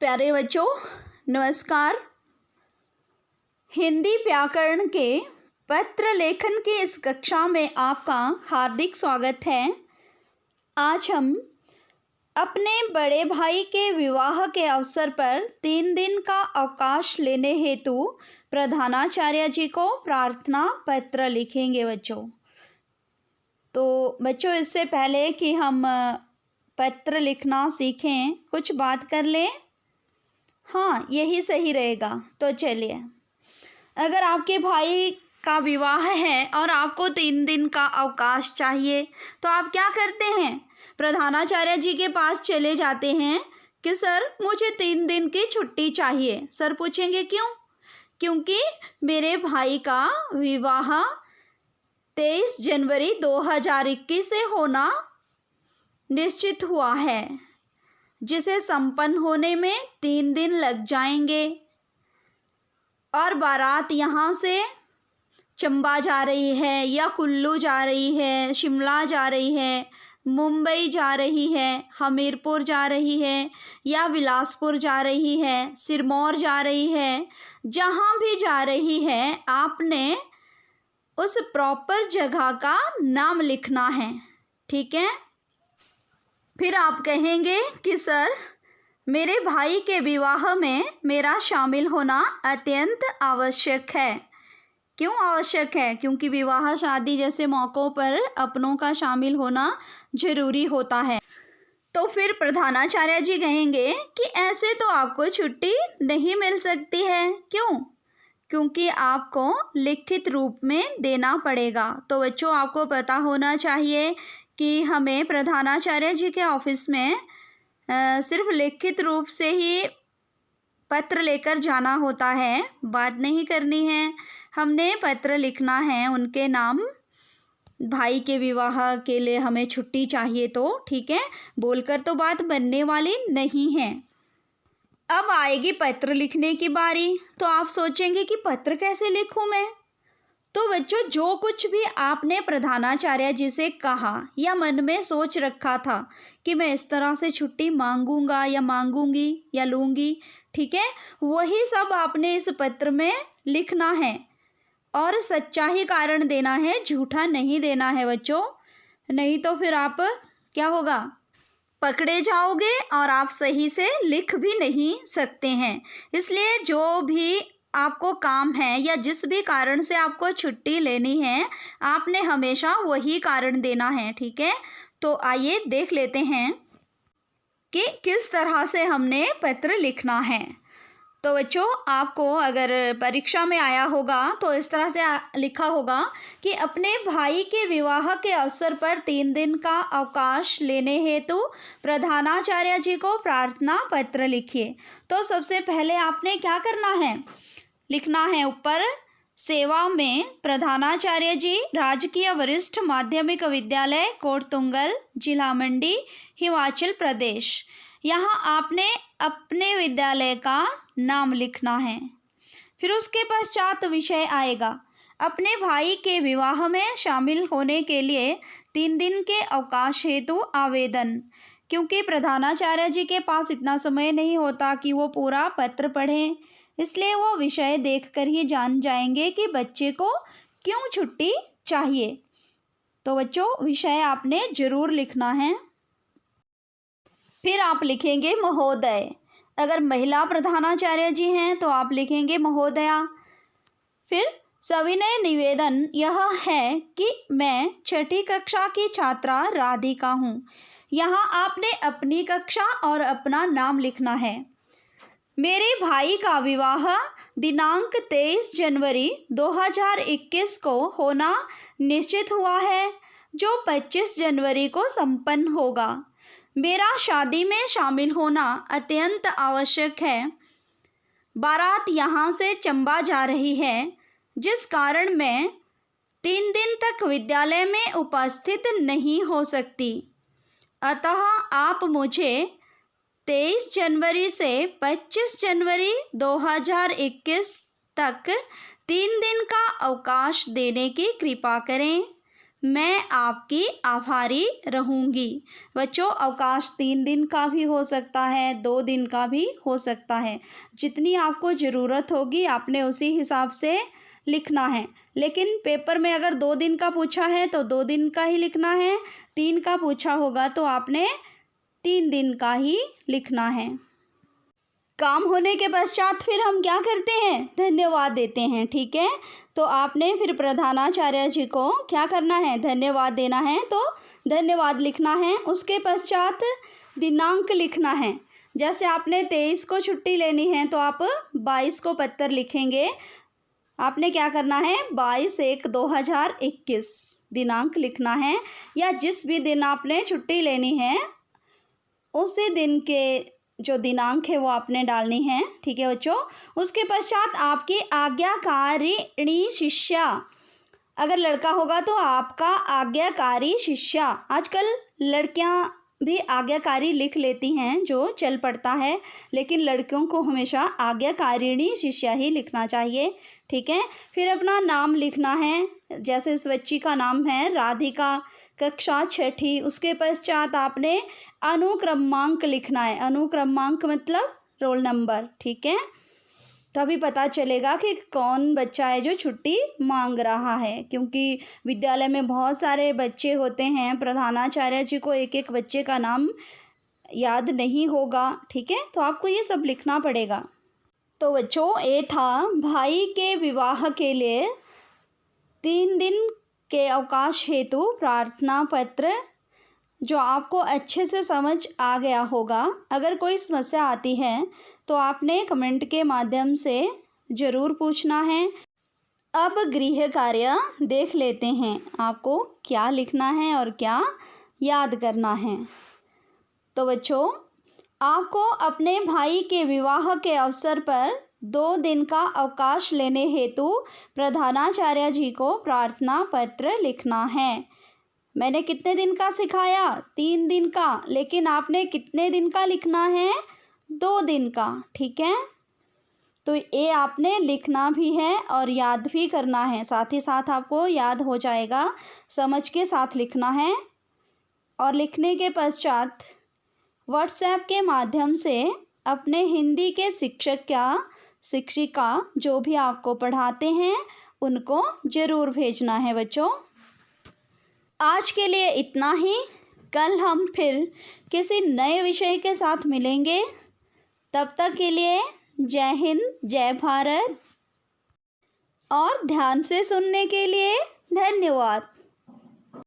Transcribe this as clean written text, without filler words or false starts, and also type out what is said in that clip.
प्यारे बच्चों, नमस्कार। हिंदी व्याकरण के पत्र लेखन की इस कक्षा में आपका हार्दिक स्वागत है। आज हम अपने बड़े भाई के विवाह के अवसर पर 3 दिन का अवकाश लेने हेतु प्रधानाचार्य जी को प्रार्थना पत्र लिखेंगे बच्चों। तो बच्चों, इससे पहले कि हम पत्र लिखना सीखें, कुछ बात कर लें। हाँ, यही सही रहेगा। तो चलिए, अगर आपके भाई का विवाह है और आपको 3 दिन का अवकाश चाहिए तो आप क्या करते हैं? प्रधानाचार्य जी के पास चले जाते हैं कि सर मुझे 3 दिन की छुट्टी चाहिए। सर पूछेंगे क्यों? क्योंकि मेरे भाई का विवाह 23 जनवरी 2021 से होना निश्चित हुआ है, जिसे संपन्न होने में 3 दिन लग जाएंगे और बारात यहाँ से चंबा जा रही है या कुल्लू जा रही है, शिमला जा रही है, मुंबई जा रही है, हमीरपुर जा रही है या बिलासपुर जा रही है, सिरमौर जा रही है। जहाँ भी जा रही है आपने उस प्रॉपर जगह का नाम लिखना है, ठीक है। फिर आप कहेंगे कि सर मेरे भाई के विवाह में मेरा शामिल होना अत्यंत आवश्यक है। क्यों आवश्यक है? क्योंकि विवाह शादी जैसे मौक़ों पर अपनों का शामिल होना ज़रूरी होता है। तो फिर प्रधानाचार्य जी कहेंगे कि ऐसे तो आपको छुट्टी नहीं मिल सकती है। क्यों? क्योंकि आपको लिखित रूप में देना पड़ेगा। तो बच्चों, आपको पता होना चाहिए कि हमें प्रधानाचार्य जी के ऑफिस में सिर्फ लिखित रूप से ही पत्र लेकर जाना होता है, बात नहीं करनी है। हमने पत्र लिखना है उनके नाम, भाई के विवाह के लिए हमें छुट्टी चाहिए, तो ठीक है, बोलकर तो बात बनने वाली नहीं है। अब आएगी पत्र लिखने की बारी। तो आप सोचेंगे कि पत्र कैसे लिखूं मैं? तो बच्चों, जो कुछ भी आपने प्रधानाचार्य जी से कहा या मन में सोच रखा था कि मैं इस तरह से छुट्टी मांगूंगा या मांगूंगी या लूँगी, ठीक है, वही सब आपने इस पत्र में लिखना है और सच्चा ही कारण देना है, झूठा नहीं देना है बच्चों। नहीं तो फिर आप क्या होगा, पकड़े जाओगे और आप सही से लिख भी नहीं सकते हैं। इसलिए जो भी आपको काम है या जिस भी कारण से आपको छुट्टी लेनी है, आपने हमेशा वही कारण देना है, ठीक है। तो आइए देख लेते हैं कि किस तरह से हमने पत्र लिखना है। तो बच्चों, आपको अगर परीक्षा में आया होगा तो इस तरह से लिखा होगा कि अपने भाई के विवाह के अवसर पर 3 दिन का अवकाश लेने हेतु प्रधानाचार्य जी को प्रार्थना पत्र लिखिए। तो सबसे पहले आपने क्या करना है? लिखना है ऊपर, सेवा में प्रधानाचार्य जी, राजकीय वरिष्ठ माध्यमिक विद्यालय कोटतुंगल, जिला मंडी, हिमाचल प्रदेश। यहाँ आपने अपने विद्यालय का नाम लिखना है। फिर उसके पश्चात विषय आएगा, अपने भाई के विवाह में शामिल होने के लिए 3 दिन के अवकाश हेतु आवेदन। क्योंकि प्रधानाचार्य जी के पास इतना समय नहीं होता कि वो पूरा पत्र पढ़ें, इसलिए वो विषय देखकर ही जान जाएंगे कि बच्चे को क्यों छुट्टी चाहिए। तो बच्चों, विषय आपने ज़रूर लिखना है। फिर आप लिखेंगे महोदय। अगर महिला प्रधानाचार्य जी हैं तो आप लिखेंगे महोदया। फिर सविनय निवेदन यह है कि मैं 6ठी कक्षा की छात्रा राधिका हूँ। यहाँ आपने अपनी कक्षा और अपना नाम लिखना है। मेरे भाई का विवाह दिनांक 23 जनवरी 2021 को होना निश्चित हुआ है, जो 25 जनवरी को संपन्न होगा। मेरा शादी में शामिल होना अत्यंत आवश्यक है। बारात यहाँ से चंबा जा रही है, जिस कारण मैं 3 दिन तक विद्यालय में उपस्थित नहीं हो सकती। अतः आप मुझे 23 जनवरी से 25 जनवरी 2021 तक 3 दिन का अवकाश देने की कृपा करें। मैं आपकी आभारी रहूँगी। बच्चों, अवकाश 3 दिन का भी हो सकता है, 2 दिन का भी हो सकता है। जितनी आपको ज़रूरत होगी आपने उसी हिसाब से लिखना है। लेकिन पेपर में अगर 2 दिन का पूछा है तो 2 दिन का ही लिखना है, 3 का पूछा होगा तो आपने 3 दिन का ही लिखना है। काम होने के पश्चात फिर हम क्या करते हैं? धन्यवाद देते हैं, ठीक है। तो आपने फिर प्रधानाचार्य जी को क्या करना है? धन्यवाद देना है, तो धन्यवाद लिखना है। उसके पश्चात दिनांक लिखना है। जैसे आपने 23 को छुट्टी लेनी है तो आप 22 को पत्र लिखेंगे। आपने क्या करना है? 22/1/2021 दिनांक लिखना है, या जिस भी दिन आपने छुट्टी लेनी है उसी दिन के जो दिनांक है वो आपने डालनी है, ठीक है बच्चों। उसके पश्चात आपकी आज्ञाकारिणी शिष्या, अगर लड़का होगा तो आपका आज्ञाकारी शिष्या। आजकल लड़कियां भी आज्ञाकारी लिख लेती हैं, जो चल पड़ता है, लेकिन लड़कियों को हमेशा आज्ञाकारिणी शिष्या ही लिखना चाहिए, ठीक है। फिर अपना नाम लिखना है। जैसे इस बच्ची का नाम है राधिका, कक्षा 6ठी। उसके पश्चात आपने अनुक्रमांक लिखना है। अनुक्रमांक मतलब रोल नंबर, ठीक है। तभी पता चलेगा कि कौन बच्चा है जो छुट्टी मांग रहा है, क्योंकि विद्यालय में बहुत सारे बच्चे होते हैं। प्रधानाचार्य जी को एक एक बच्चे का नाम याद नहीं होगा, ठीक है। तो आपको ये सब लिखना पड़ेगा। तो बच्चों, ये था भाई के विवाह के लिए 3 दिन के अवकाश हेतु प्रार्थना पत्र, जो आपको अच्छे से समझ आ गया होगा। अगर कोई समस्या आती है तो आपने कमेंट के माध्यम से ज़रूर पूछना है। अब गृह कार्य देख लेते हैं, आपको क्या लिखना है और क्या याद करना है। तो बच्चों, आपको अपने भाई के विवाह के अवसर पर 2 दिन का अवकाश लेने हेतु प्रधानाचार्य जी को प्रार्थना पत्र लिखना है। मैंने कितने दिन का सिखाया? 3 दिन का, लेकिन आपने कितने दिन का लिखना है? 2 दिन का, ठीक है। तो ये आपने लिखना भी है और याद भी करना है, साथ ही साथ आपको याद हो जाएगा। समझ के साथ लिखना है। और लिखने के पश्चात व्हाट्सएप के माध्यम से अपने हिंदी के शिक्षक या शिक्षिका जो भी आपको पढ़ाते हैं उनको ज़रूर भेजना है बच्चों। आज के लिए इतना ही। कल हम फिर किसी नए विषय के साथ मिलेंगे। तब तक के लिए जय हिंद, जय भारत, और ध्यान से सुनने के लिए धन्यवाद।